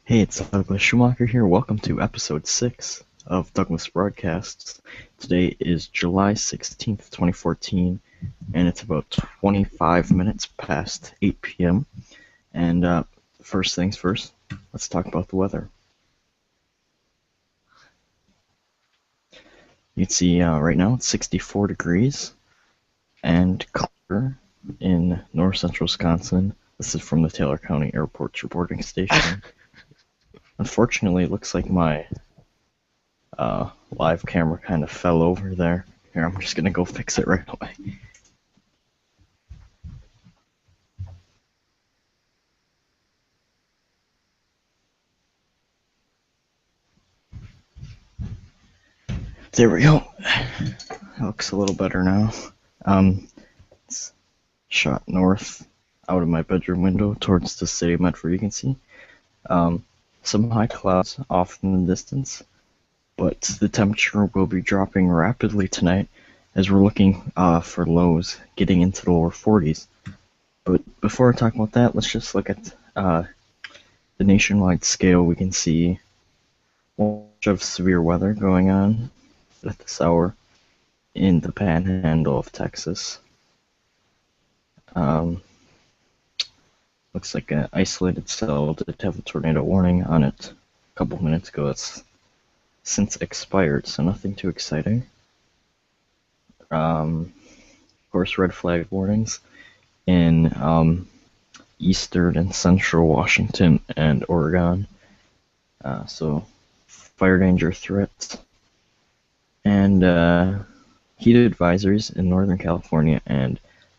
Hey, it's Douglas Schumacher here. Welcome to episode 6 of Douglas Broadcasts. Today is July 16th, 2014, and it's about 25 minutes past 8 p.m. And first things first, let's talk about the weather. You can see right now it's 64 degrees and clear in north central Wisconsin. This is from the Taylor County Airport's reporting station. Unfortunately, it looks like my live camera kind of fell over there. Here, I'm just gonna go fix it right away. There we go. It looks a little better now. It's shot north out of my bedroom window towards the city of Medford. You can see some high clouds off in the distance, but the temperature will be dropping rapidly tonight as we're looking for lows getting into the lower 40s. But before I talk about that, let's just look at the nationwide scale. We can see much of severe weather going on at this hour in the panhandle of Texas. Looks like an isolated cell did have a tornado warning on it a couple minutes ago. It's since expired, so nothing too exciting. Of course, red flag warnings in eastern and central Washington and Oregon. So fire danger threats and heat advisories in Northern California and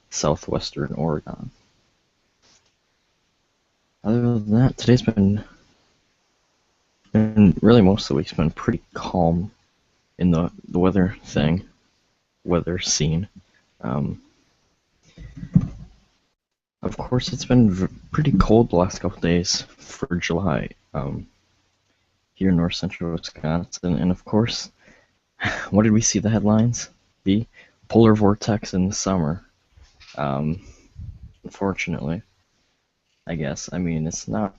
southwestern Oregon. Other than that, today's been, and really most of the week's been pretty calm in the weather scene. Of course, it's been pretty cold the last couple days for July here in north central Wisconsin, and of course, what did we see the headlines be? Polar vortex in the summer. Unfortunately, I guess. I mean, it's not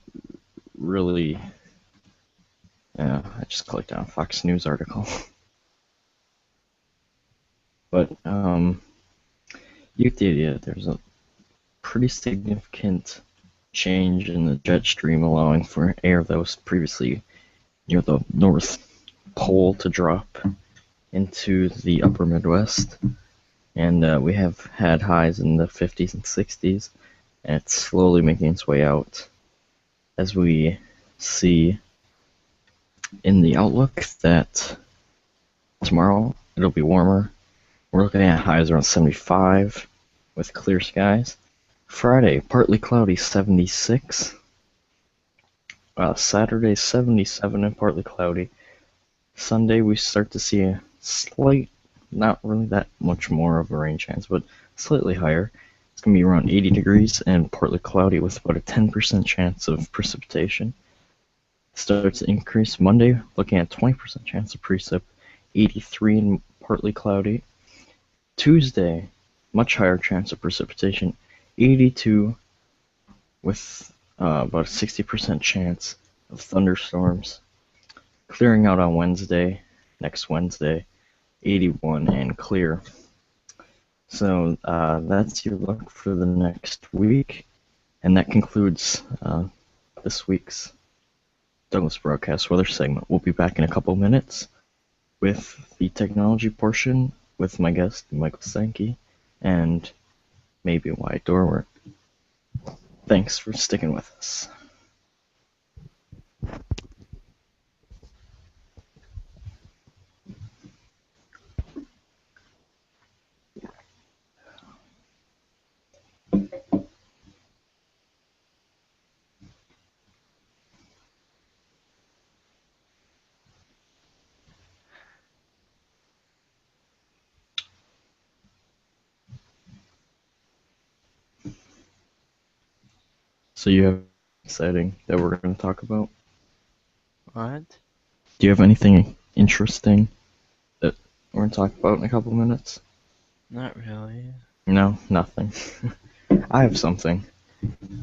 really. I just clicked on a Fox News article. But you get the idea. There's a pretty significant change in the jet stream, allowing for air that was previously near the North Pole to drop into the upper Midwest. And we have had highs in the 50s and 60s, and it's slowly making its way out as we see in the outlook that tomorrow it'll be warmer. We're looking at highs around 75 with clear skies. Friday, partly cloudy, 76. Saturday, 77 and partly cloudy. Sunday, we start to see a slight, not really that much more of a rain chance, but slightly higher. It's going to be around 80 degrees and partly cloudy with about a 10% chance of precipitation. Starts to increase Monday, looking at 20% chance of precip, 83 and partly cloudy. Tuesday, much higher chance of precipitation, 82 with about a 60% chance of thunderstorms. Clearing out on Wednesday, next Wednesday, 81 and clear. So that's your look for the next week, and that concludes this week's Douglas Broadcast Weather segment. We'll be back in a couple minutes with the technology portion with my guest, Michael Sankey, and maybe Wyatt Dorwer. Thanks for sticking with us. So you have exciting that we're going to talk about? What? Do you have anything interesting that we're going to talk about in a couple minutes? Not really. No, nothing. I have something.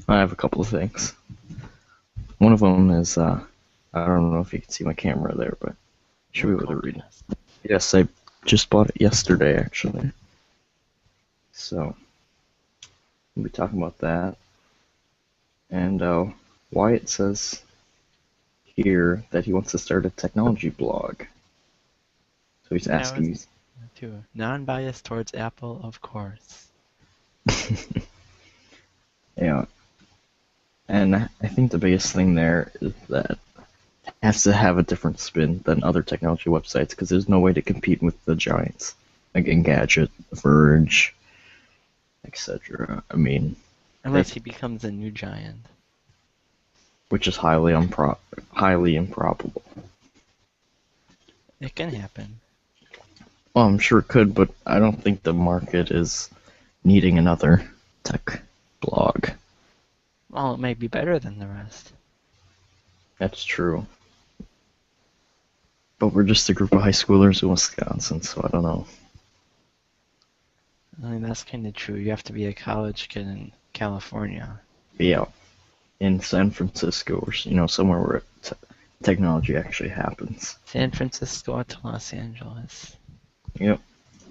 I have a couple of things. One of them is, I don't know if you can see my camera there, but you should be able to read it. Yes, I just bought it yesterday, actually. So, we'll be talking about that. And Wyatt says here that he wants to start a technology blog. So he's asking me. Too. Non-biased towards Apple, of course. Yeah. And I think the biggest thing there is that it has to have a different spin than other technology websites because there's no way to compete with the giants. Like Engadget, Verge, etc. I mean, Unless he becomes a new giant. which is highly improbable. It can happen. Well, I'm sure it could, but I don't think the market is needing another tech blog. Well, it may be better than the rest. That's true. But we're just a group of high schoolers in Wisconsin, so I don't know. I mean, that's kind of true. You have to be a college kid in California. Yeah, in San Francisco, or somewhere where technology actually happens. San Francisco to Los Angeles. Yep.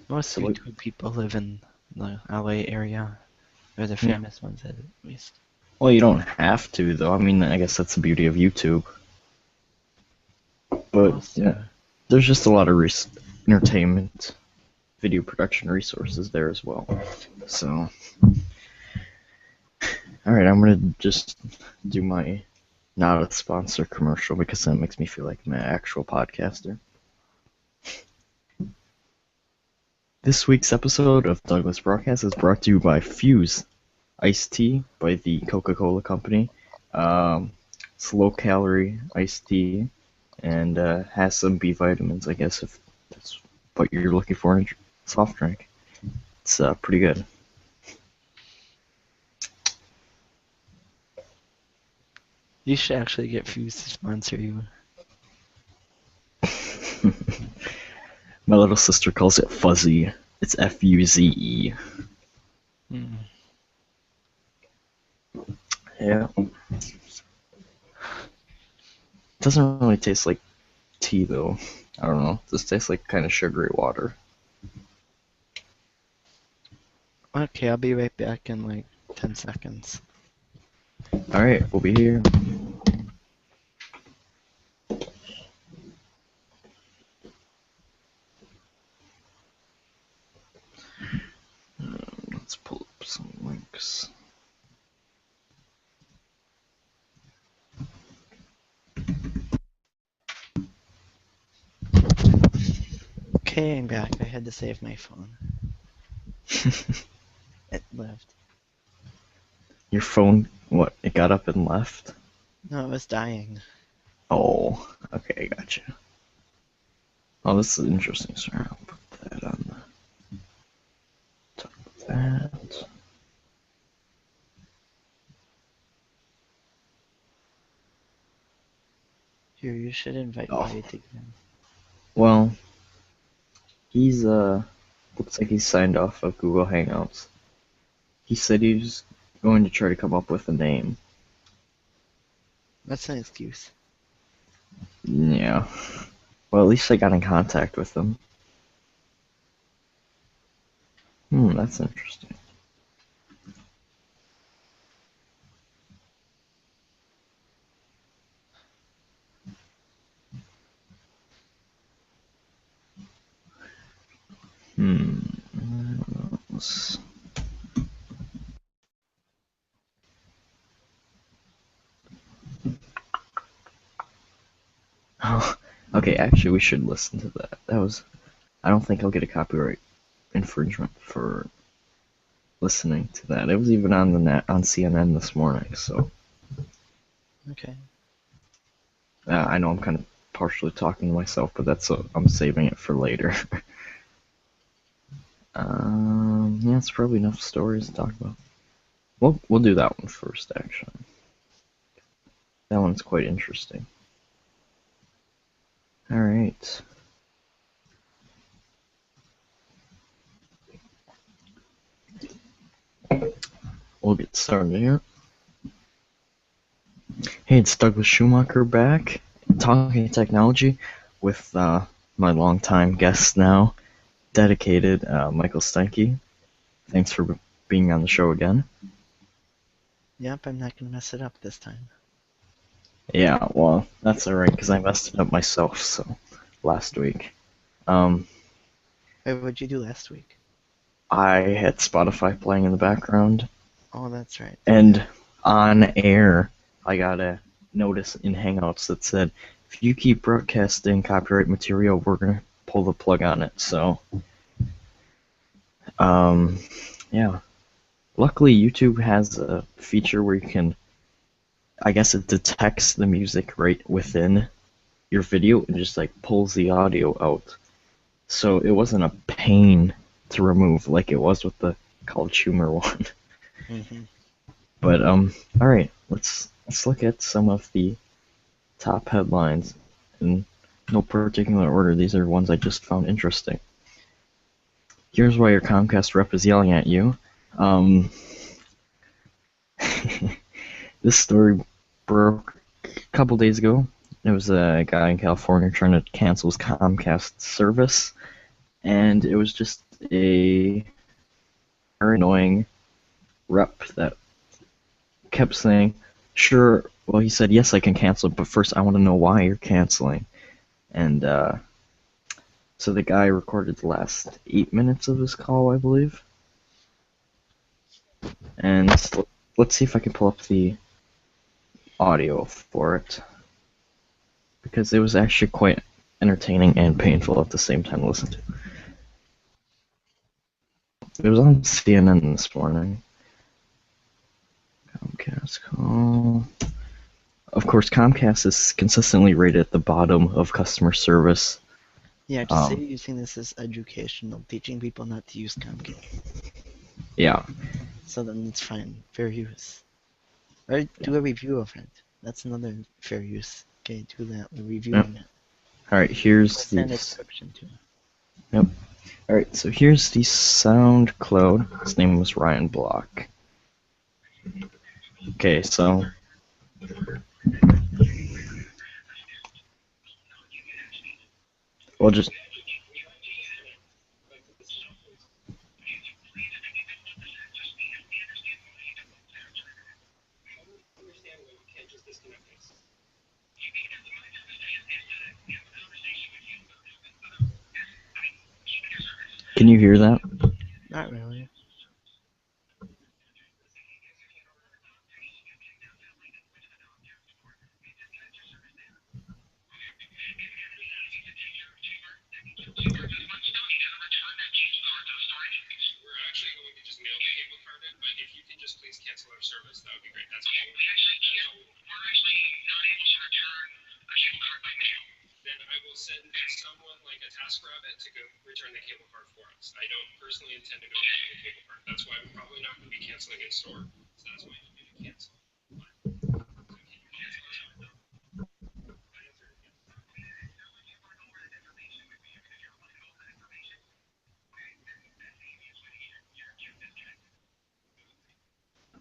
Most So, YouTube people live in the LA area. Or the famous ones, at least. well, you don't have to, though. I mean, I guess that's the beauty of YouTube. But yeah, there's just a lot of entertainment, video production resources there as well. So, all right, I'm gonna just do my not a sponsor commercial because that makes me feel like I'm an actual podcaster. This week's episode of Douglas Broadcast is brought to you by Fuse iced tea by the Coca-Cola Company. It's low-calorie iced tea and has some B vitamins, I guess, if that's what you're looking for in a soft drink. It's pretty good. You should actually get Fuse to sponsor you. My little sister calls it fuzzy. It's Fuze. Yeah. It doesn't really taste like tea, though. I don't know. This tastes like kind of sugary water. Okay, I'll be right back in like 10 seconds. Alright, we'll be here. Let's pull up some links. Okay, I'm back. I had to save my phone. It left. Your phone, what, it got up and left? No, it was dying. Oh, okay, gotcha. Oh, this is interesting. Sorry, I'll put that on the top of that. Here, you should invite Wyatt again. Well, he's, looks like he's signed off of Google Hangouts. He said he was going to try to come up with a name. That's an excuse. Yeah. Well, at least I got in contact with him. That's interesting. Let's... Oh, okay, actually we should listen to that. I don't think I'll get a copyright infringement for listening to that. It was even on the net on CNN this morning, so. Okay. I know I'm kind of partially talking to myself, but I'm saving it for later. Yeah, it's probably enough stories to talk about. We'll do that one first, actually. That one's quite interesting. All right. We'll get started here. Hey, it's Douglas Schumacher back, talking technology with my longtime guest now, dedicated Michael Stenke. Thanks for being on the show again. Yep, I'm not gonna mess it up this time. Yeah, well, that's alright, because I messed it up myself, so, last week. Um, Wait, what'd you do last week? I had Spotify playing in the background, Oh, that's right. and on air, I got a notice in Hangouts that said, if you keep broadcasting copyright material, we're going to pull the plug on it, so... Um, yeah. Luckily, YouTube has a feature where you can, I guess it detects the music right within your video and just like pulls the audio out. So it wasn't a pain to remove like it was with the College Humor one. Mm-hmm. But all right, let's look at some of the top headlines in no particular order. These are ones I just found interesting. Here's why your Comcast rep is yelling at you. This story broke a couple days ago. There was a guy in California trying to cancel his Comcast service, and it was just a very annoying rep that kept saying, sure, well, he said, yes, I can cancel it, but first I want to know why you're canceling. And so the guy recorded the last 8 minutes of his call, I believe. And let's see if I can pull up the audio for it, because it was actually quite entertaining and painful at the same time to listen to. It was on CNN this morning. Comcast call. Of course, Comcast is consistently rated at the bottom of customer service. Yeah, just say you're using this as educational, teaching people not to use Comcast. Yeah. So then it's fine. Fair use. Or do a review of it. That's another fair use. Okay, do that. We're reviewing it. Alright, here's Send a the... description too. Yep. Alright, so here's the SoundCloud. His name was Ryan Block. Okay, so... We'll just... Can you hear that? Not really.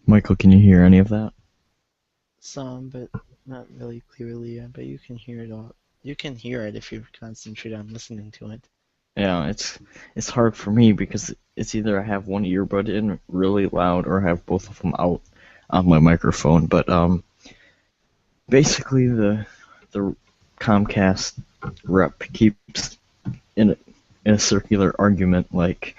Michael, can you hear any of that? Some, but not really clearly. But you can hear it all. You can hear it if you concentrate on listening to it. Yeah, it's hard for me because it's either I have one earbud in really loud or I have both of them out on my microphone. But basically the Comcast rep keeps in a circular argument like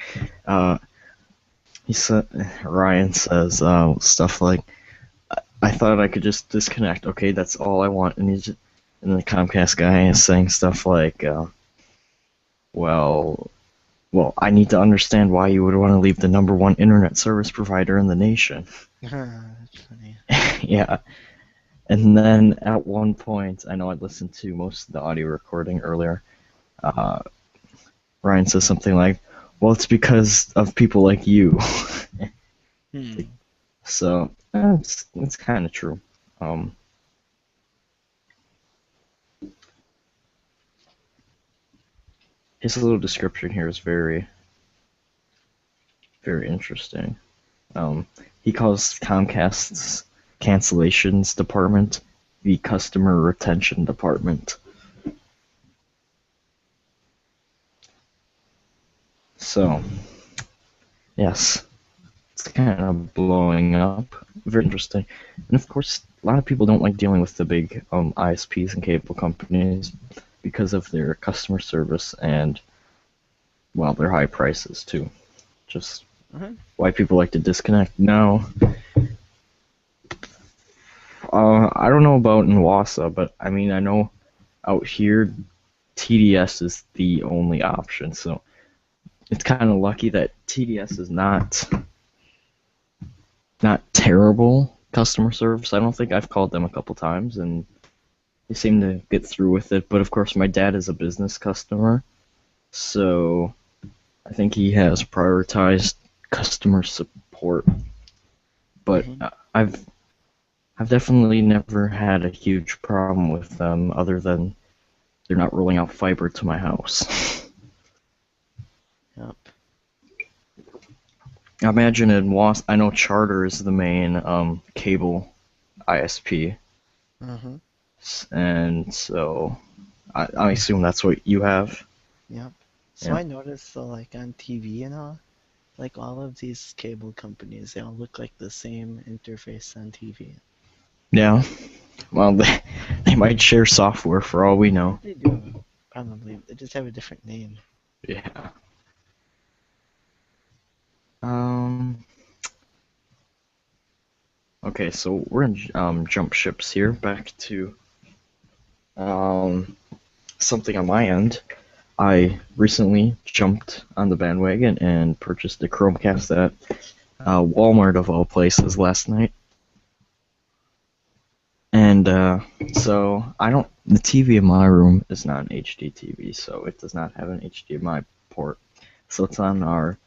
he said Ryan says stuff like, I thought I could just disconnect. Okay, that's all I want. And and the Comcast guy is saying stuff like, well, I need to understand why you would want to leave the #1 internet service provider in the nation. That's funny. Yeah. And then at one point, I know I listened to most of the audio recording earlier, Ryan says something like, well, it's because of people like you. So, it's kind of true. His little description here is very, very interesting. He calls Comcast's cancellations department the customer retention department. So, yes, it's kind of blowing up. Very interesting. And of course, a lot of people don't like dealing with the big ISPs and cable companies because of their customer service and, well, their high prices too. Just Uh-huh. why people like to disconnect. Now, I don't know about in Wausau, but I mean, I know out here, TDS is the only option. So it's kind of lucky that TDS is not terrible customer service. I don't think I've called them a couple times, and they seem to get through with it. But of course, my dad is a business customer, so I think he has prioritized customer support. But Hmm. I've definitely never had a huge problem with them, other than they're not rolling out fiber to my house. Yep. I imagine in I know Charter is the main cable ISP, Uh-huh. and so I assume that's what you have. Yep. So Yeah. I noticed, so like on TV and all, like all of these cable companies, they all look like the same interface on TV. Yeah. Well, they might share software for all we know. They do, probably. They just have a different name. Yeah. Um. Okay, so we're in jump ships here. Back to um something on my end. I recently jumped on the bandwagon and purchased a Chromecast at Walmart of all places last night. And so I don't. The TV in my room is not an HD TV, so it does not have an HDMI port. So it's on our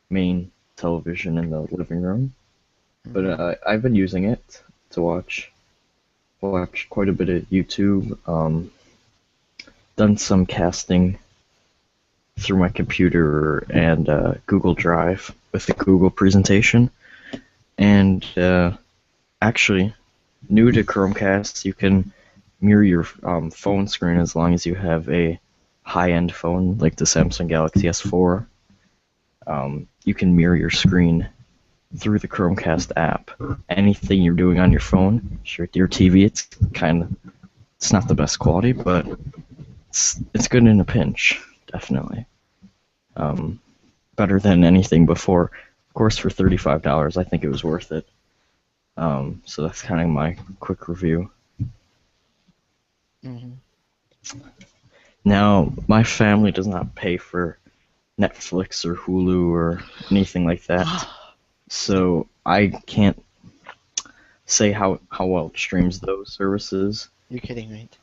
main television in the living room. But Hmm. I've been using it to watch quite a bit of YouTube. Done some casting through my computer and Google Drive with the Google presentation. And actually, new to Chromecast, you can mirror your phone screen as long as you have a high-end phone like the Samsung Galaxy S4. You can mirror your screen through the Chromecast app. Anything you're doing on your phone, sure, your TV, it's not the best quality, but it's good in a pinch, definitely. Um, Better than anything before. Of course, for $35, I think it was worth it. So that's kind of my quick review. Hmm. Now, my family does not pay for Netflix or Hulu or anything like that, so I can't say how well it streams those services. You're kidding, right?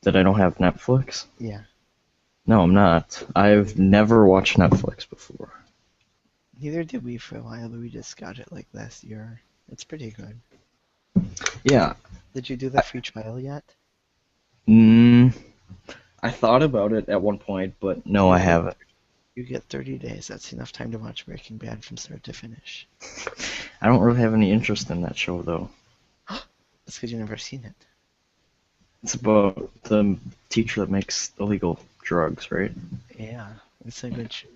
That I don't have Netflix? Yeah. No, I'm not. I've never watched Netflix before. Neither did we for a while, but we just got it like last year. It's pretty good. Yeah. Did you do the free trial yet? Mm, I thought about it at one point, but no, I You get haven't. you get 30 days. That's enough time to watch Breaking Bad from start to finish. I don't really have any interest in that show, though. That's because you've never seen it. It's about the teacher that makes illegal drugs, right? Yeah, it's a good show.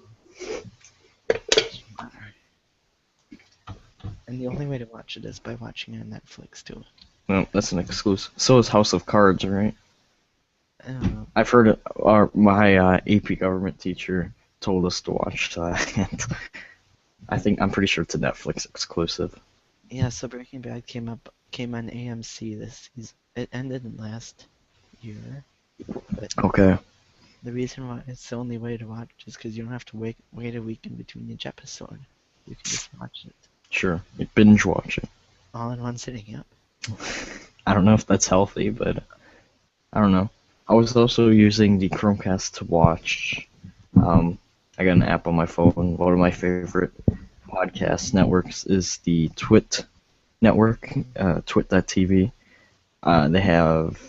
And the only way to watch it is by watching it on Netflix too. Well, that's an exclusive. So is House of Cards, right? Uh, I've heard it. My AP government teacher told us to watch that, and I'm pretty sure it's a Netflix exclusive. yeah, so Breaking Bad came on AMC this season. It ended last year, but Okay, the reason why it's the only way to watch is because you don't have to wait a week in between each episode. You can just watch it sure. You binge watch it. all in one sitting. Yep. I don't know if that's healthy, but I don't know. I was also using the Chromecast to watch. I got an app on my phone. One of my favorite podcast networks is the Twit network, twit.tv. They have,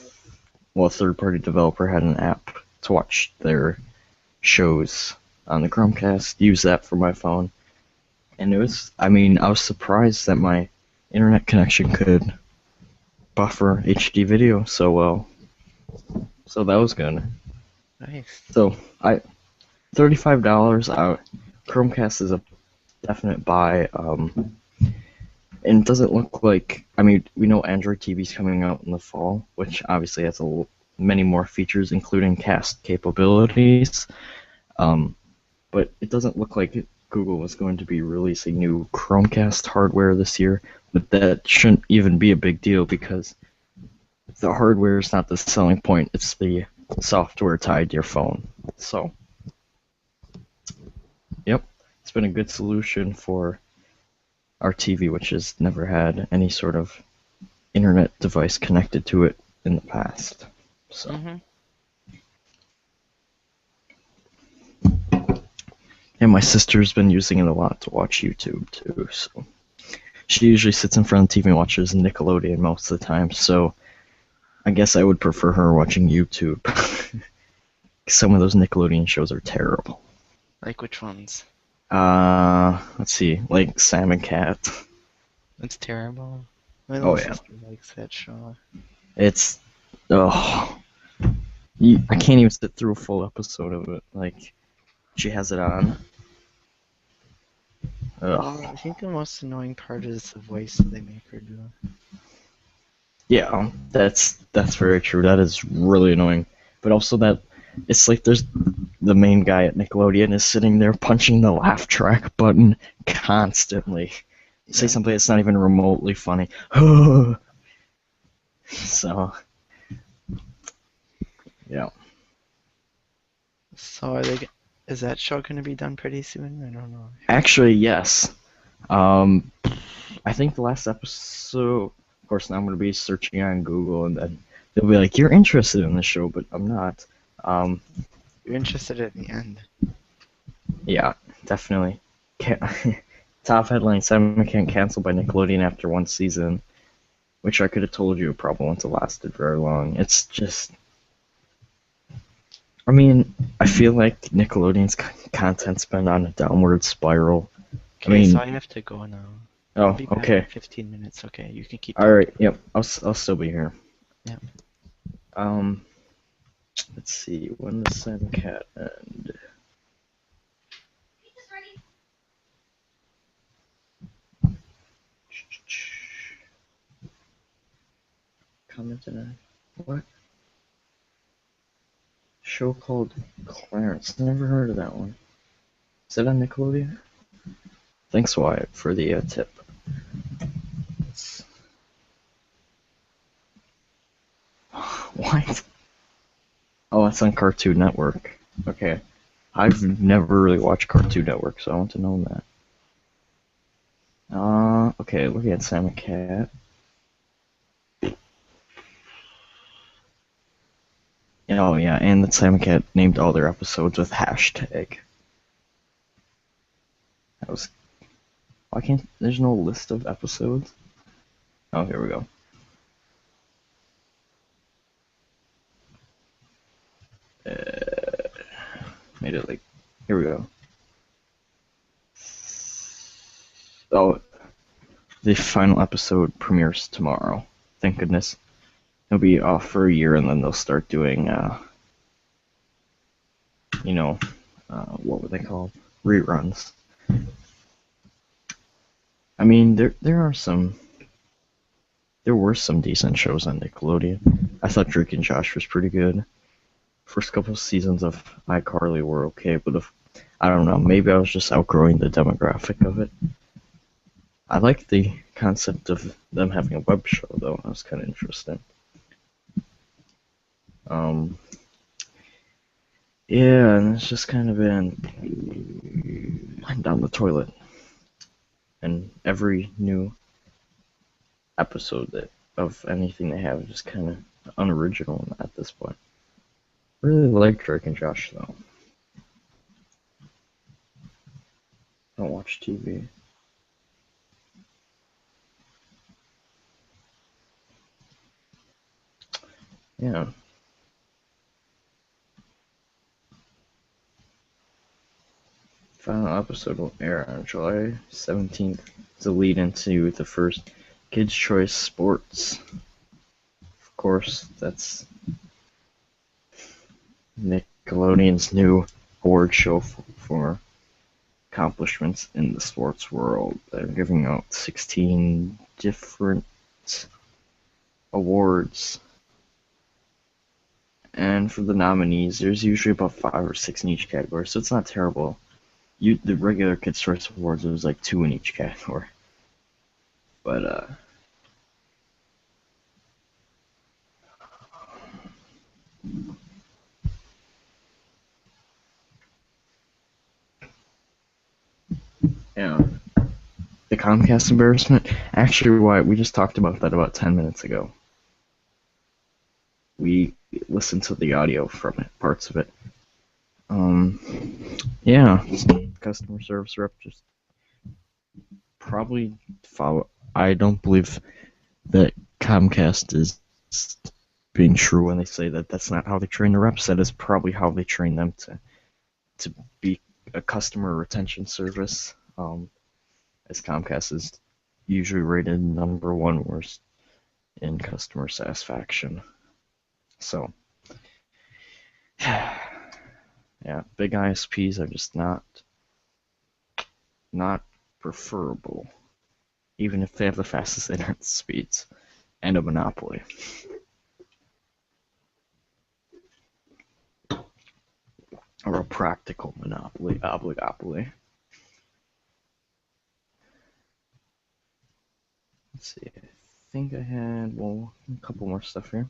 well, a third-party developer had an app to watch their shows on the Chromecast. Use that for my phone, and I was surprised that my internet connection could buffer HD video so well. So that was good. Nice. So I $35 out. Chromecast is a definite buy. And it doesn't look like. I mean, we know Android TV's coming out in the fall, which obviously has many more features, including cast capabilities. Um, but it doesn't look like Google was going to be releasing new Chromecast hardware this year. But that shouldn't even be a big deal because the hardware is not the selling point; it's the software tied to your phone. So, yep, it's been a good solution for our TV, which has never had any sort of internet device connected to it in the past. So, Mm-hmm. and my sister's been using it a lot to watch YouTube too. So, she usually sits in front of the TV and watches Nickelodeon most of the time. So, I guess I would prefer her watching YouTube. Some of those Nickelodeon shows are terrible. Like which ones? Let's see, like Sam and Cat. It's terrible. My Oh little yeah, sister likes that show. it's oh, I can't even sit through a full episode of it. Like she has it on. Well, Ugh. I think the most annoying part is the voice they make her do. Yeah, that's very true. That is really annoying. But also that it's like there's the main guy at Nickelodeon is sitting there punching the laugh track button constantly. Say Yeah. something that's not even remotely funny. So, yeah. So is that show gonna be done pretty soon? I don't know. Actually, yes. Um, I think the last episode, of course, now I'm going to be searching on Google, and then they'll be like, "You're interested in the show," but I'm not. Um, You're interested at the end. yeah, definitely. Can't, top headline: Simon can't cancel by Nickelodeon after one season, which I could have told you probably wouldn't have lasted very long. It's just, I mean, I feel like Nickelodeon's content's been on a downward spiral. Okay, so mean, I have to go now. I'll oh, be back okay. in 15 minutes. Okay, you can keep All talking. right. Yep. I'll still be here. Yep. Let's see. When does Sam Cat end? Commented on what? Show called Clarence. Never heard of that one. Is that on Nickelodeon? Thanks, Wyatt, for the tip. It's... What? Oh, it's on Cartoon Network. Okay. I've never really watched Cartoon Network, so I want to know that. Okay, looking at Sam Cat. Oh yeah, and that Sam Cat named all their episodes with hashtag. That was. Why can't? There's no list of episodes. Oh, here we go. Made it like. Here we go. Oh, the final episode premieres tomorrow. Thank goodness. They'll be off for a year, and then they'll start doing, what were they called? Reruns. I mean, there were some decent shows on Nickelodeon. I thought Drake and Josh was pretty good. First couple seasons of iCarly were okay, but I don't know, maybe I was just outgrowing the demographic of it. I like the concept of them having a web show, though. That was kind of interesting. Yeah, and it's just kind of been down the toilet. And every new episode of anything they have is just kind of unoriginal at this point. Really like Drake and Josh, though. Don't watch TV. Yeah. Final episode will air on July 17th. It's a lead into the first Kids' Choice Sports. course, that's Nickelodeon's new award show for accomplishments in the sports world. They're giving out 16 different awards. And for the nominees, there's usually about 5 or 6 in each category, so it's not terrible. The regular Kids' Choice Awards, there's like 2 in each category. But, yeah. The Comcast embarrassment? Actually, we just talked about that about 10 minutes ago. We listened to the audio from it, parts of it. Yeah, customer service rep just probably follow. I don't believe that Comcast is being true when they say that that's not how they train the reps. That is probably how they train them to be a customer retention service. As Comcast is usually rated #1 worst in customer satisfaction. So, yeah, big ISPs are just not preferable, even if they have the fastest internet speeds and a monopoly. Or a practical monopoly, oligopoly. Let's see, I think I had, well, a couple more stuff here.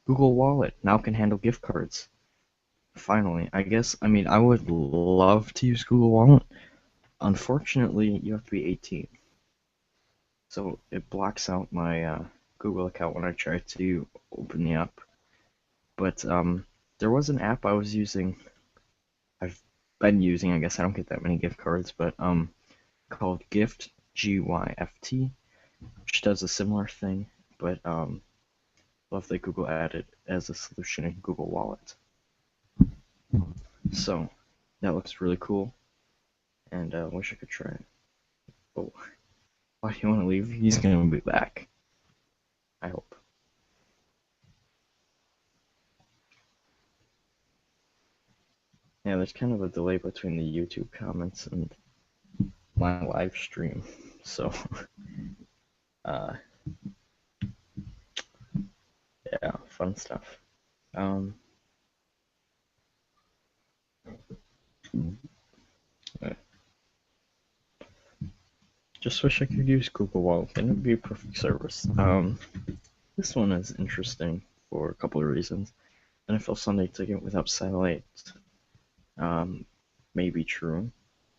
Google Wallet now can handle gift cards. Finally, I guess, I mean, I would love to use Google Wallet. Unfortunately, you have to be 18. So it blocks out my Google account when I try to open the app. But there was an app I was using, I've been using, I guess I don't get that many gift cards, but called Gyft, Gyft, which does a similar thing, but love that Google added as a solution in Google Wallet. So that looks really cool, and I wish I could try it. Oh, why do you want to leave? He's gonna be back. I hope. Yeah, there's kind of a delay between the YouTube comments and my live stream, so yeah, fun stuff. Just wish I could use Google Wallet, and it would be a perfect service. This one is interesting for a couple of reasons. NFL Sunday Ticket without satellite may be true.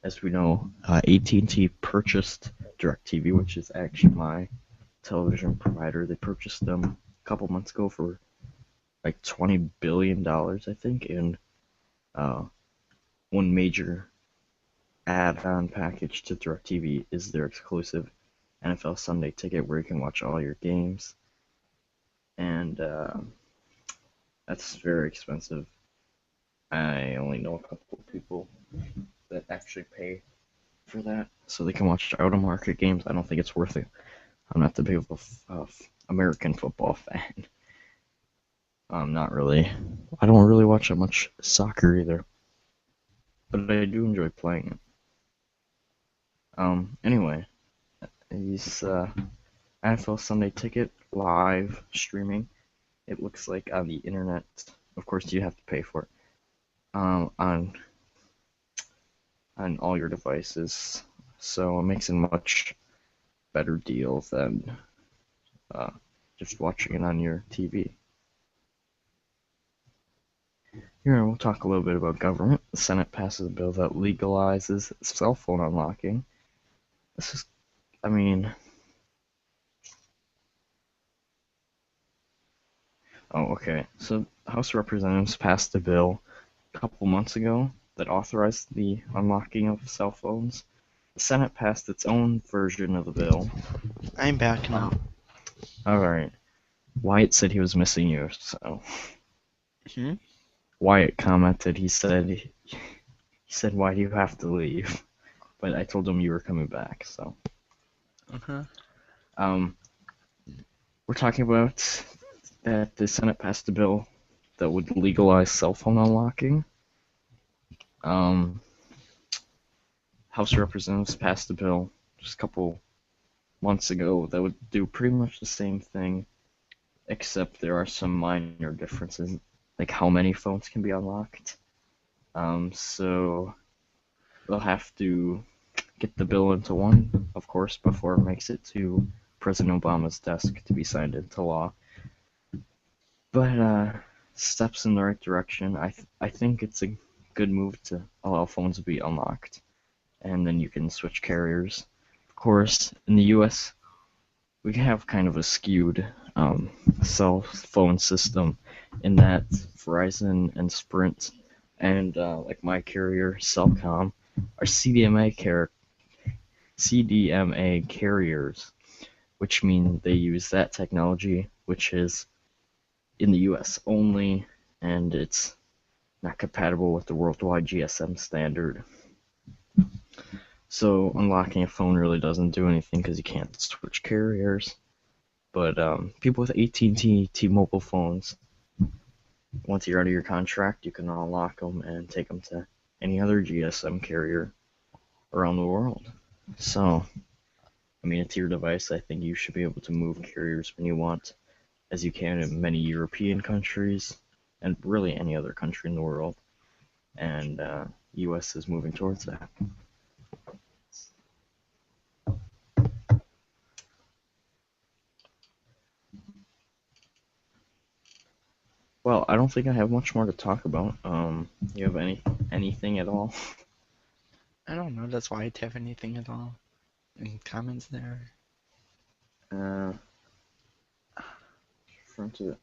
As we know, AT&T purchased DirecTV, which is actually my television provider. They purchased them a couple months ago for like $20 billion, I think, and one major add-on package to DirecTV is their exclusive NFL Sunday Ticket, where you can watch all your games, and that's very expensive. I only know a couple of people that actually pay for that, so they can watch out-of-market games. I don't think it's worth it. I'm not the big of a American football fan. Not really. I don't really watch that much soccer either, but I do enjoy playing it. Anyway, these NFL Sunday Ticket live streaming. It looks like on the internet. Of course, you have to pay for it. On all your devices, so it makes it a much better deal than just watching it on your TV. Here, we'll talk a little bit about government. The Senate passes a bill that legalizes cell phone unlocking. This is, I mean, oh, okay. So, House of Representatives passed a bill a couple months ago that authorized the unlocking of cell phones. The Senate passed its own version of the bill. I'm back now. Alright. Wyatt said he was missing you, so. Hmm? Wyatt commented, he said, why do you have to leave? But I told him you were coming back, so. Uh-huh. we're talking about that the Senate passed a bill that would legalize cell phone unlocking. Um, House of Representatives passed a bill just a couple months ago that would do pretty much the same thing, except there are some minor differences, like how many phones can be unlocked. So they'll have to get the bill into one, of course, before it makes it to President Obama's desk to be signed into law. But steps in the right direction. I think it's a good move to allow phones to be unlocked, and then you can switch carriers. Of course, in the U.S., we have kind of a skewed cell phone system in that Verizon and Sprint and like my carrier, Cellcom, are CDMA carriers, which mean they use that technology, which is in the US only, and it's not compatible with the worldwide GSM standard. So unlocking a phone really doesn't do anything because you can't switch carriers. But people with AT&T, T-Mobile phones, once you're out of your contract, you can unlock them and take them to any other GSM carrier around the world. So, I mean, it's your device. I think you should be able to move carriers when you want, as you can in many European countries, and really any other country in the world. And U.S. is moving towards that. Well, I don't think I have much more to talk about. You have anything at all? I don't know. That's why I have anything at all. Any comments there? Uh, front to it.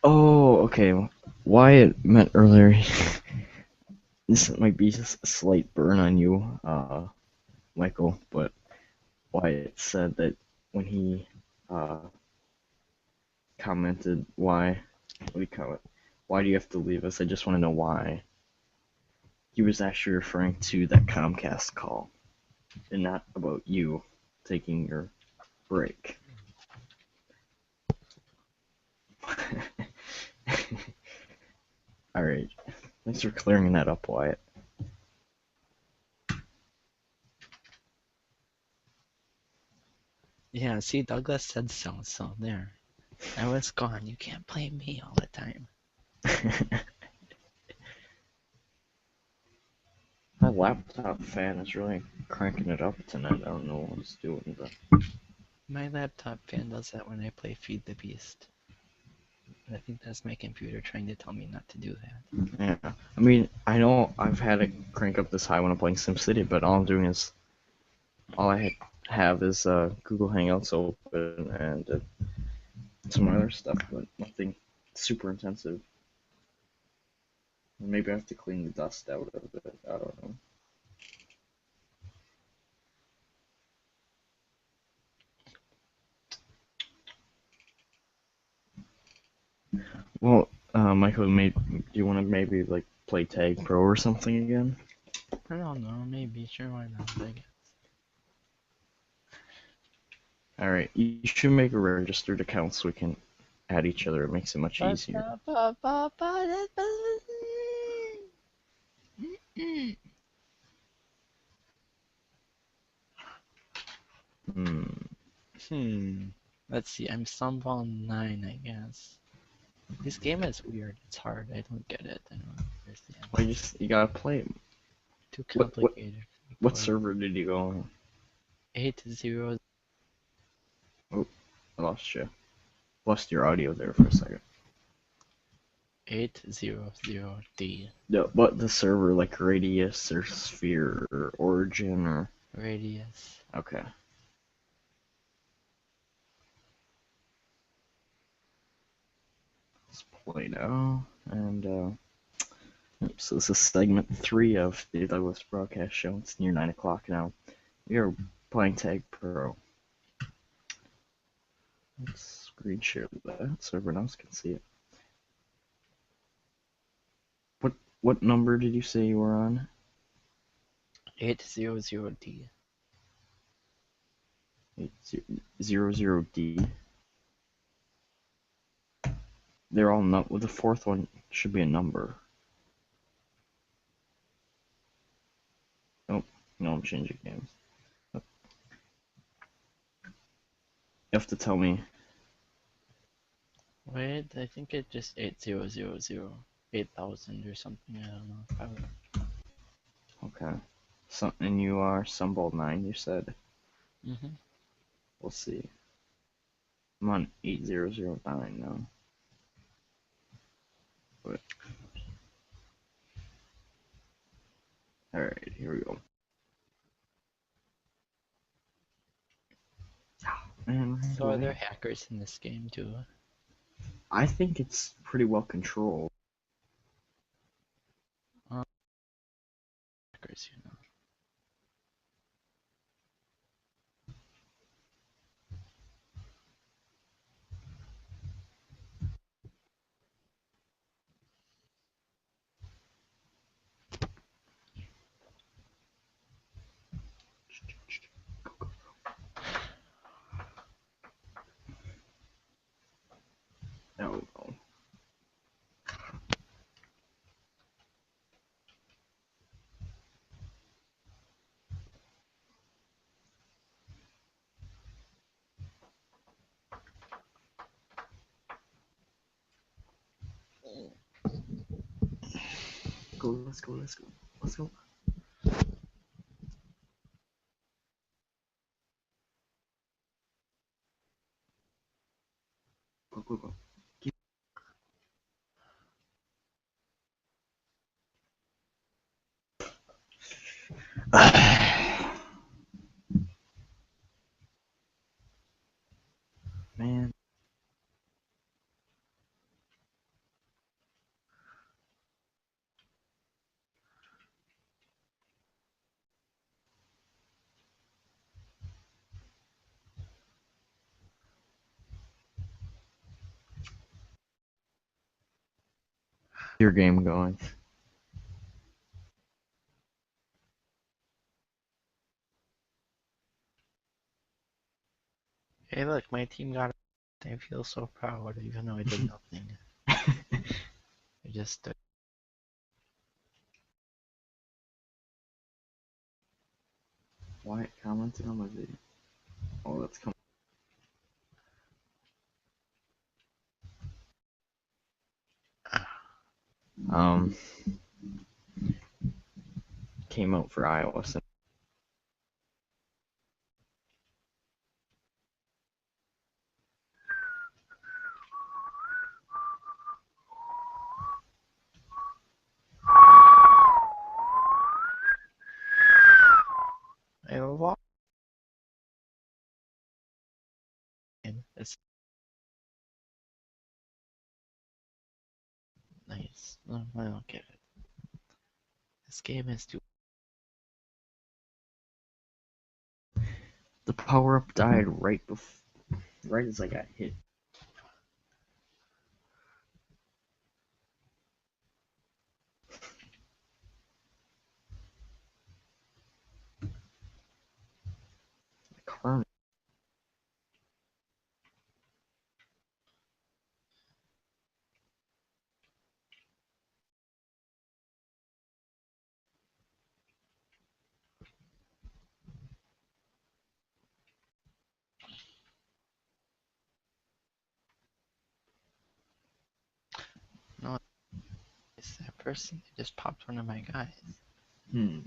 Oh, okay. Wyatt meant earlier. This might be just a slight burn on you, Michael, but Wyatt said that when he commented what do you call it? Why do you have to leave us? I just want to know why. He was actually referring to that Comcast call, and not about you taking your break. Alright. Thanks for clearing that up, Wyatt. Yeah, see, Douglas said so, so there. I was gone. You can't blame me all the time. My laptop fan is really cranking it up tonight. I don't know what it's doing, but My laptop fan does that when I play Feed the Beast. I think that's my computer trying to tell me not to do that. yeah. I mean, I know I've had it crank up this high when I'm playing SimCity, but all I have is Google Hangouts open and some other stuff, but nothing super intensive. Maybe I have to clean the dust out of it. I don't know. Well, Michael, do you want to maybe like play Tag Pro or something again? I don't know, maybe, sure, why not, I guess. All right, you should make a registered account so we can add each other. It makes it much easier. Hmm. Let's see, I'm Sunball 9, I guess. This game is weird, it's hard, I don't get it, I don't understand. Well, you gotta play it. Too What complicated. what server did you go on? 8-0. Oh, I lost you. Lost your audio there for a second. 800D. No, but the server like Radius or Sphere or Origin or Radius. okay. Let's play now and so this is segment 3 of the Douglas Broadcast Show. It's near 9 o'clock now. We are playing Tag Pro. Let's screen share that so everyone else can see it. What number did you say you were on? 800D. 00D. They're all well, the fourth one should be a number. Nope. No, I'm changing games. You have to tell me. Wait, I think it just 8000, 8000 or something. I don't know. Probably. Okay. And you are Sunball 9, you said. Mhm. We'll see. I'm on 8009 now. But... Alright, here we go. Man, So are there hackers in this game too? I think it's pretty well controlled. Hackers, you know. There we go. Let's go. Let's go. Go. Man. Your game going. Hey, look, my team got it. I feel so proud, even though I did nothing. I just stood. Wyatt commented on my video. Oh, that's coming. Um, came out for iOS. I walked in. It's nice. No, I don't get it. This game is too. The power up died right as I got hit. Current. No, it's that person. They just popped one of my guys. Hmm.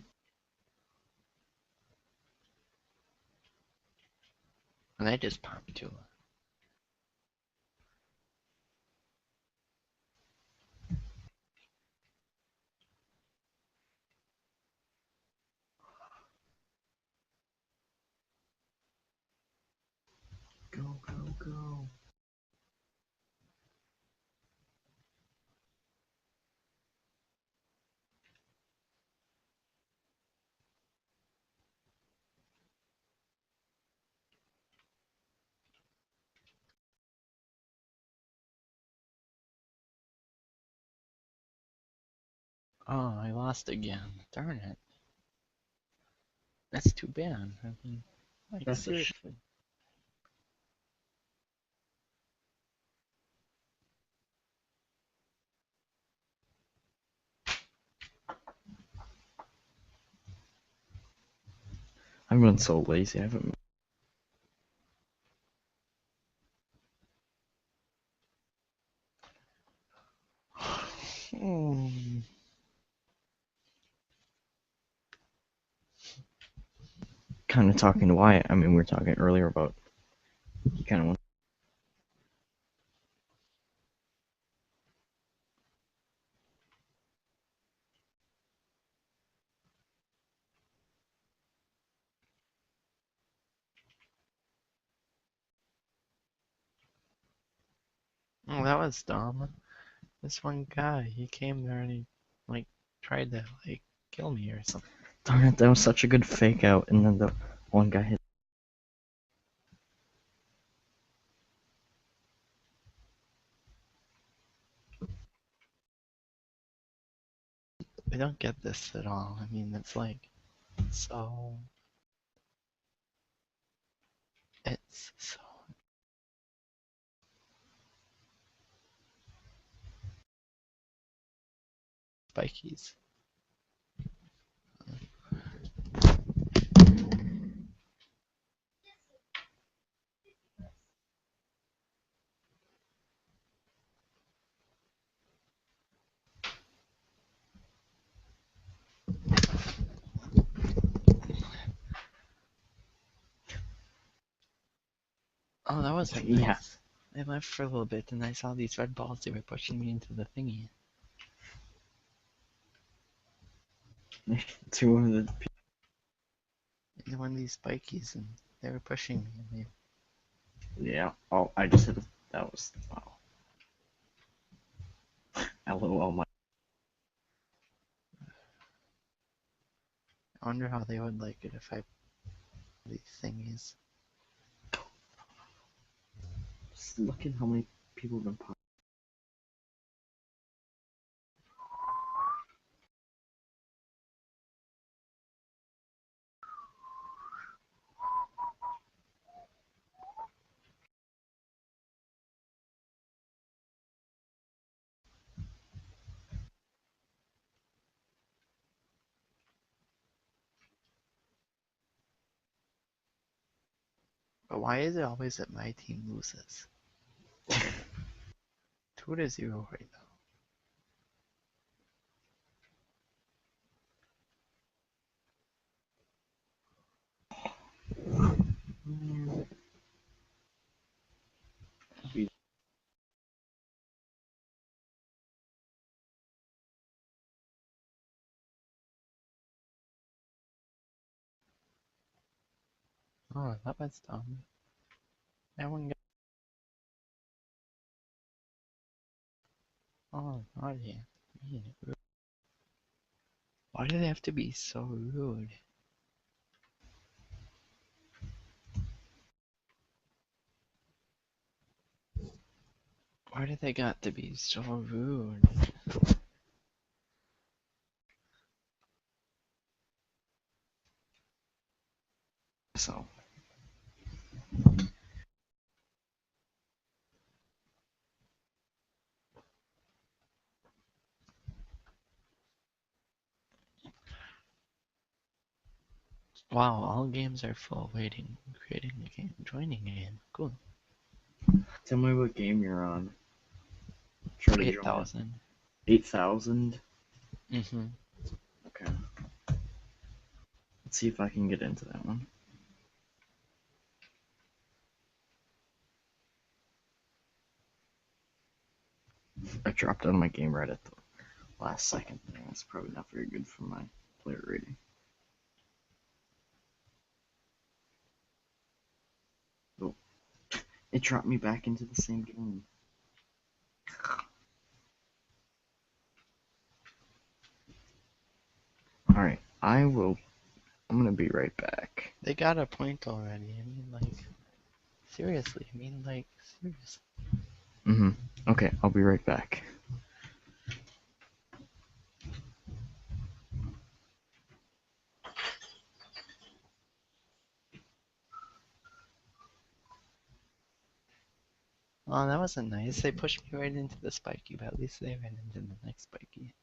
And I just popped two. Go. Oh, I lost again. Darn it. That's too bad. I mean, like, That's a seriously. I've been so lazy. I haven't. Hmm. Kind of talking to Wyatt. I mean, we were talking earlier about he kind of wants. Oh, that was dumb. This one guy, he came there and he, like, tried to, like, kill me or something. Darn it, that was such a good fake out, and then the one guy hit. I don't get this at all. I mean, it's like, so... It's so... Spikies. Oh, that wasn't Yeah. nice. I left for a little bit and I saw these red balls, they were pushing me into the thingy. Two of the. And one of these spikies and they were pushing me and they... Yeah. Oh, I just hit. That was. Wow. LOL. My. I wonder how they would like it if I... These thingies. Just look at how many people have been. But why is it always that my team loses? 2-0 right now. Oh, that was dumb. That one got... Oh, naughty. Mean, rude. Why do they have to be so rude? Why do they got to be so rude? So. Wow, all games are full. Waiting, creating a game, joining a game. Cool. Tell me what game you're on. Try to join. 8,000. 8,000. Mm-hmm. Okay. Let's see if I can get into that one. I dropped out of my game right at the last second. That's probably not very good for my player rating. Oh, it dropped me back into the same game. Alright, I'm gonna be right back. They got a point already. I mean, like, seriously. I mean, like, seriously. Okay, I'll be right back. Oh, that wasn't nice. They pushed me right into the spiky, but at least they ran into the next spiky.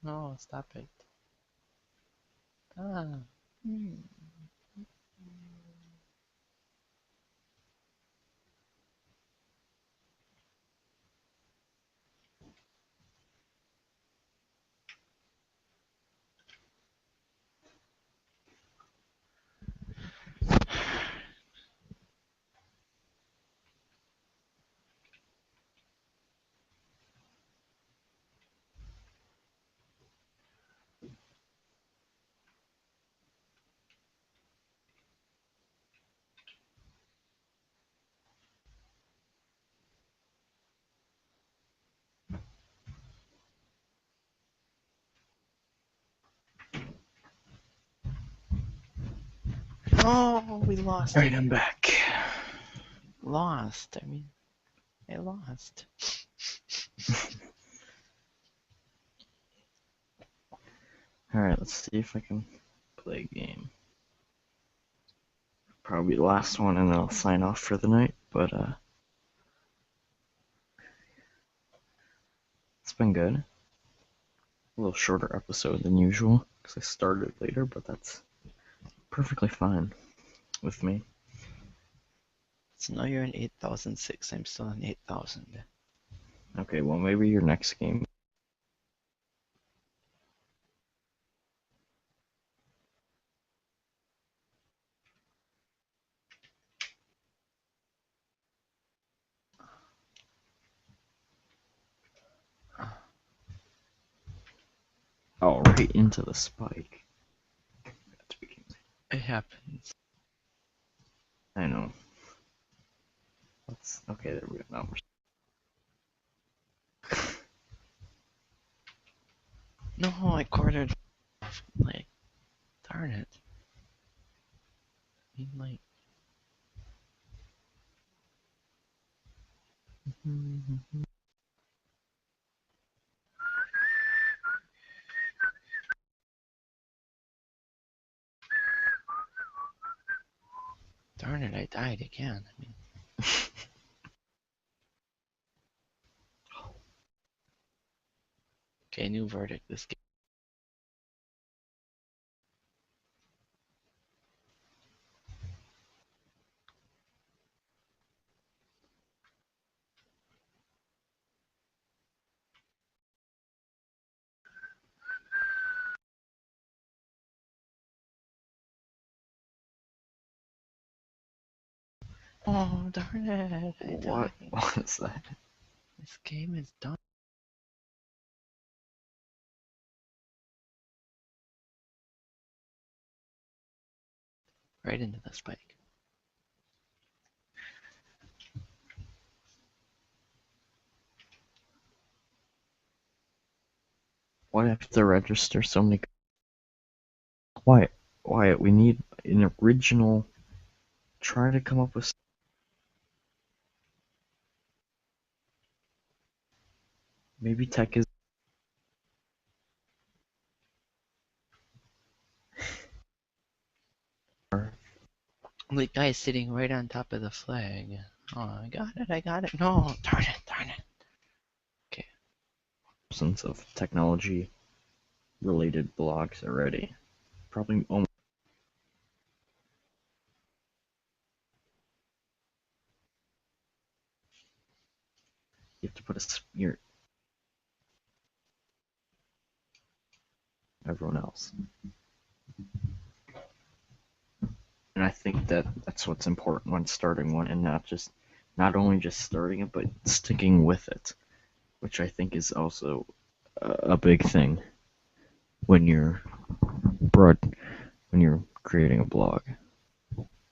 No, stop it. Ah. Oh, we lost. Alright, I'm back. Lost. I mean, I lost. Alright, let's see if I can play a game. Probably the last one, and then I'll sign off for the night, but it's been good. A little shorter episode than usual, because I started later, but that's perfectly fine with me. So now you're in 8006. I'm still in 8000. Okay, well, maybe your next game. Oh, right into the spike. That's begin. It happens. I know. Let's. Okay, there we go. Now we're. No, I quartered. Like, darn it. I mean, like. Darn it, I died again. I mean. Okay, new verdict. This game. Oh, darn it. I What died. was that? This game is done. Right into the spike. Why do I have to register so many? Wyatt, we need an original. Try to come up with. Maybe tech is. The guy's sitting right on top of the flag. Oh, I got it. No, darn it. Okay. Absence of technology related blogs already. Probably almost. You have to put your everyone else. And I think that that's what's important when starting one, and not only just starting it, but sticking with it, which I think is also a big thing when you're broad when you're creating a blog.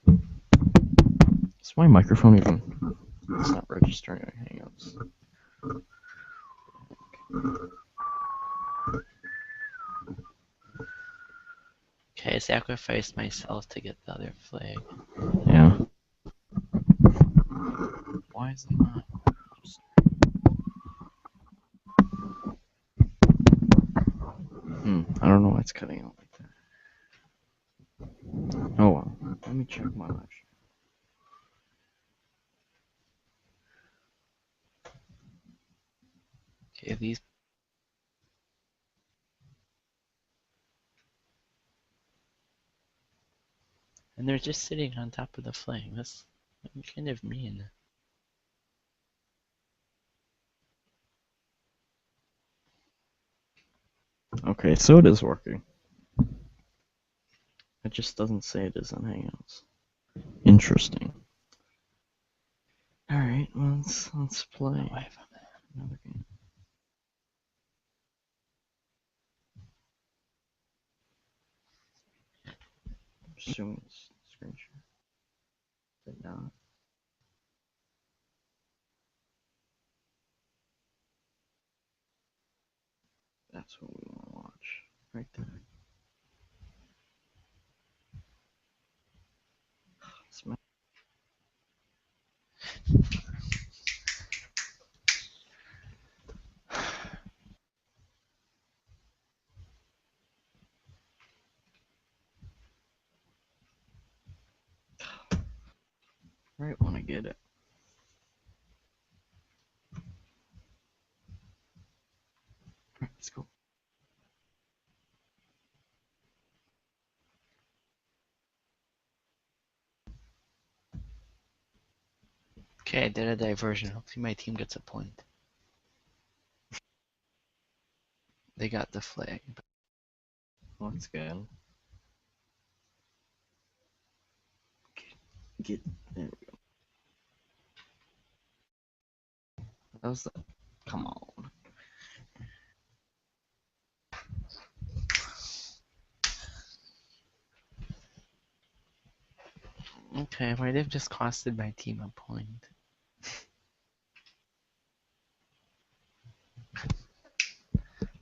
Is my microphone even? It's not registering on Hangouts. Okay, I sacrificed myself to get the other flag. Yeah. Why is it not? I don't know why it's cutting out like that. Oh well. Let me check my live. Okay, these And they're just sitting on top of the flag. That's kind of mean. Okay, so it is working. It just doesn't say it is on Hangouts. Interesting. Alright, let's play Oh, I have another game. I'm assuming it's screen share. Is it not? That's what we want to watch. Right there. Smash. Right when I get it. Alright, let's go. Okay, I did a diversion. Hopefully my team gets a point. They got the flag. Once again. Get there we go. That was the come on. Okay, I might have just costed my team a point.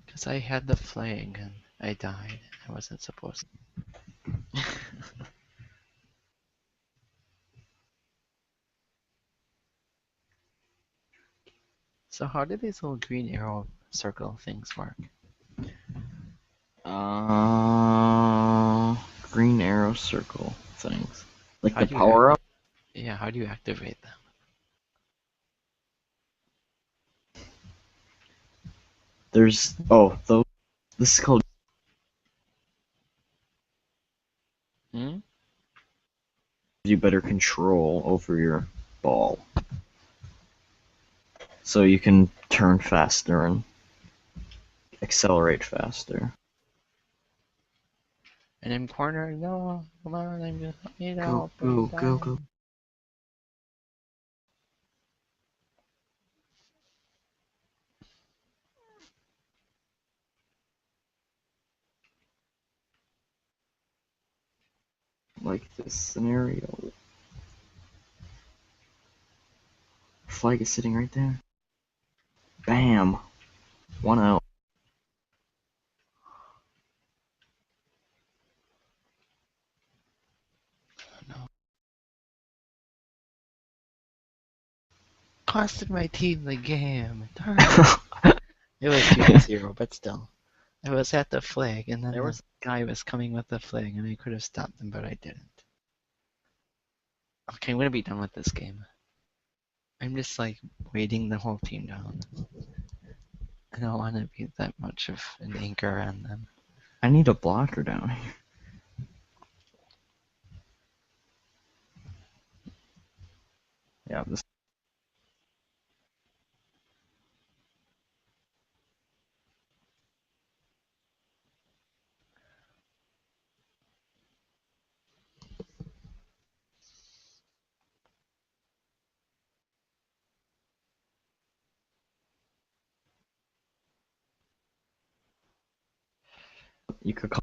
Because I had the flag and I died. I wasn't supposed to. So how do these little green arrow circle things work? Green arrow circle things. Like How the do you power up? Yeah, how do you activate them? There's those this is called Hmm? you better control over your ball. So you can turn faster and accelerate faster. And I'm cornered. No, come on, I'm gonna need Go, help. go, go, go. Like this scenario. Flag is sitting right there. Bam! 1 out. No. Costed my team the game. Darn it. It was 2-0, but still. I was at the flag, and then There the was guy was coming with the flag, and I could have stopped him, but I didn't. Okay, I'm gonna be done with this game. I'm just like waiting the whole team down. I don't want to be that much of an anchor on them. I need a blocker down here. Yeah, this you could call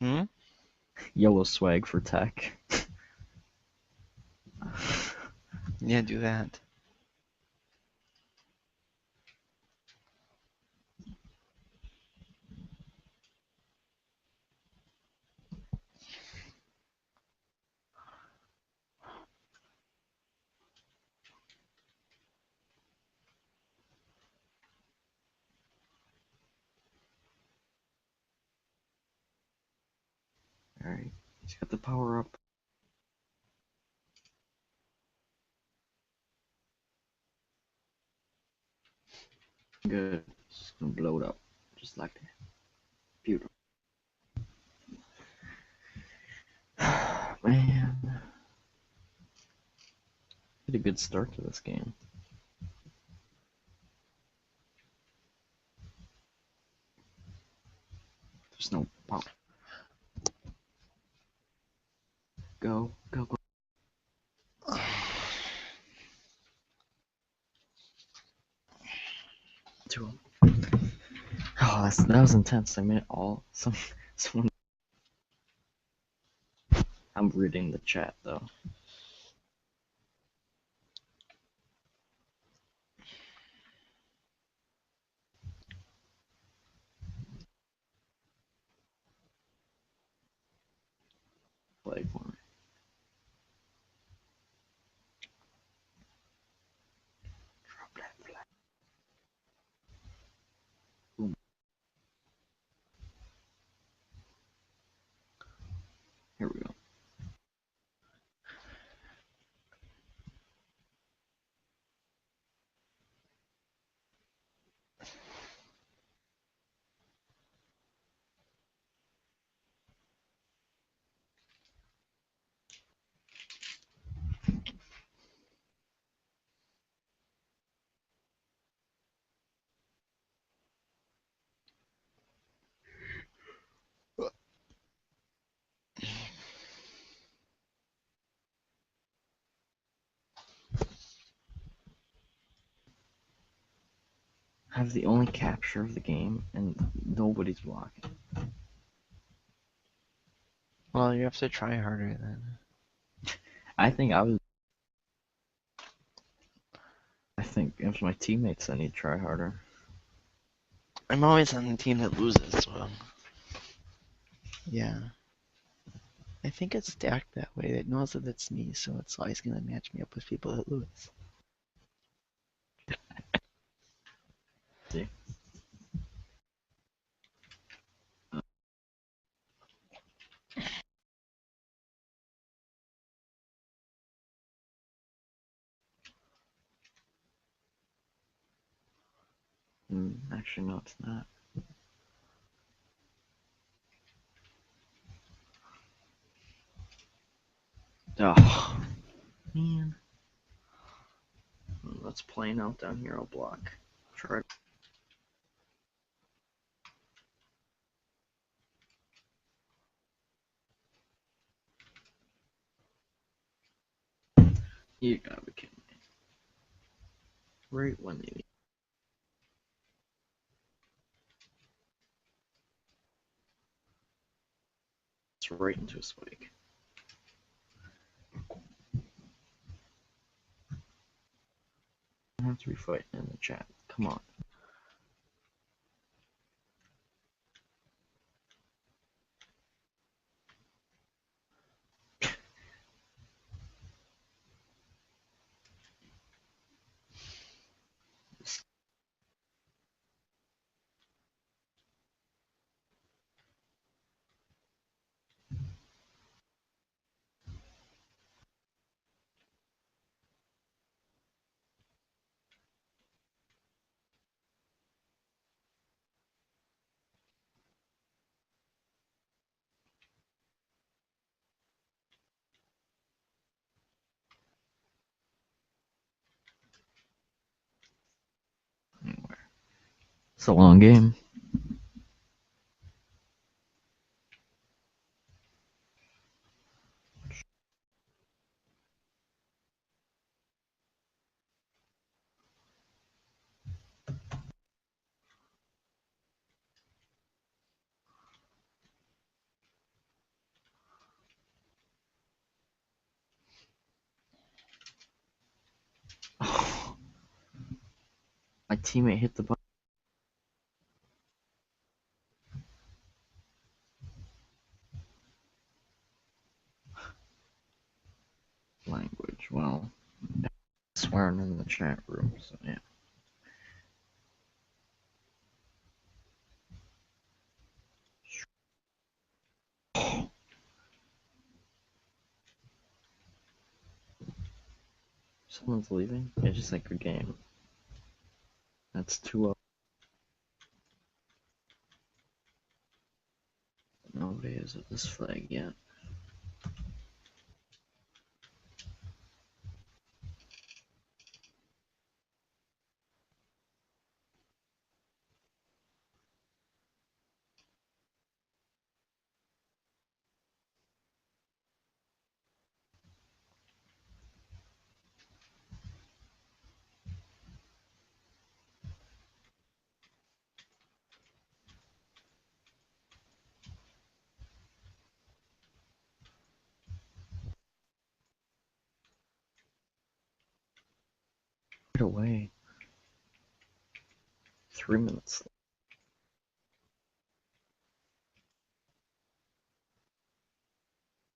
Hmm? yellow swag for tech. Yeah, do that. Alright, he's got the power up. Good. Just gonna blow it up. Just like that. Beautiful. Man, had a good start to this game. There's no pop. Go, go, go. To him. Oh, that was intense. I mean, someone. I'm reading the chat though. Flag for me. Drop that flag. Boom. Here we go. I have the only capture of the game, and nobody's blocking. Well, you have to try harder then. I think it was my teammates that need to try harder. I'm always on the team that loses, so Yeah. I think it's stacked that way. It knows that it's me, so it's always gonna match me up with people that lose. See? Actually, no, it's not. Oh, man. Let's plane out down here. I'll block. Try. You gotta be kidding me. Right when they. It's right into a spike. I have to be fighting in the chat. Come on. It's a long game. My teammate hit the button. Language. Well, swearing in the chat room. So yeah. Someone's leaving. Yeah, just like a game. That's 2-0. Nobody is at this flag yet. Right away. 3 minutes.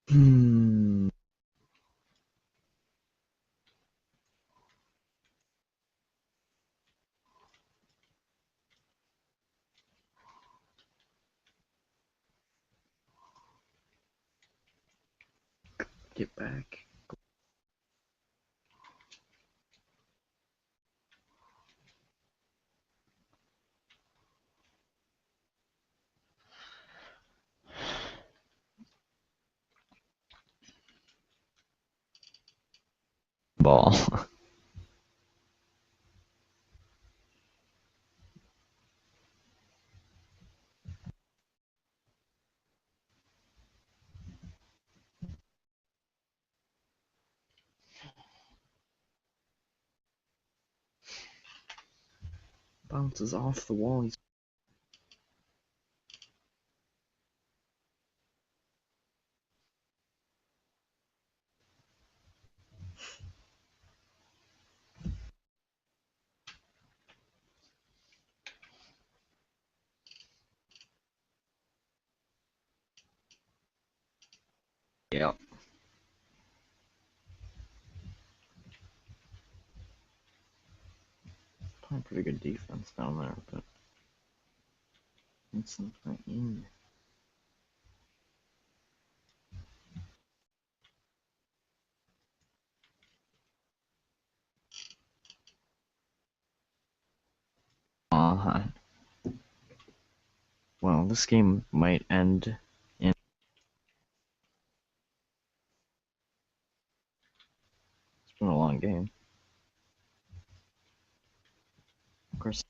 Hmm. Get back. Ball. Bounces off the wall. He's yeah. Playing pretty good defense down there, but it's not in. Well, this game might end in. It's been a long game. Of course.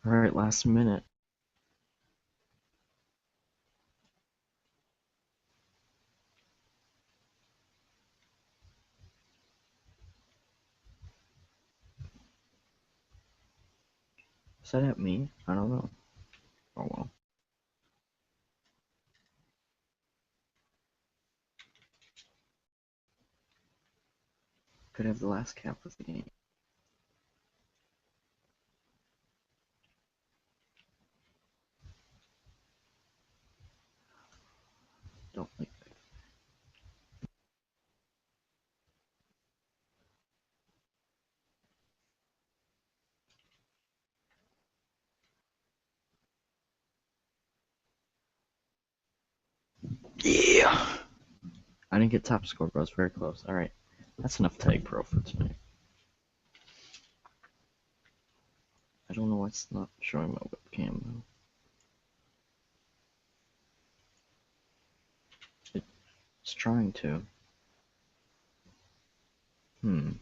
Alright, last minute. Is that at me? I don't know. Oh well. Could have the last cap of the game. Don't like that. Yeah! I didn't get top score, but I was very close. Alright. That's enough Tag Pro for tonight. I don't know why it's not showing my webcam though. It's trying to. Don't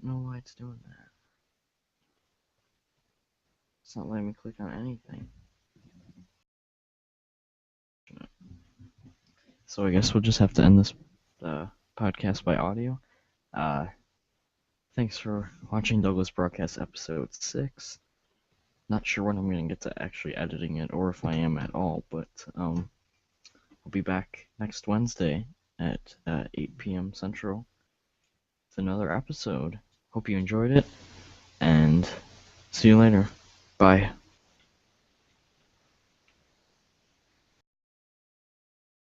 know why it's doing that. It's not letting me click on anything. So I guess we'll just have to end this podcast by audio. Thanks for watching Douglas Broadcast episode 6. Not sure when I'm going to get to actually editing it, or if I am at all, but I'll be back next Wednesday at 8 p.m. Central with another episode. Hope you enjoyed it, and see you later. Bye.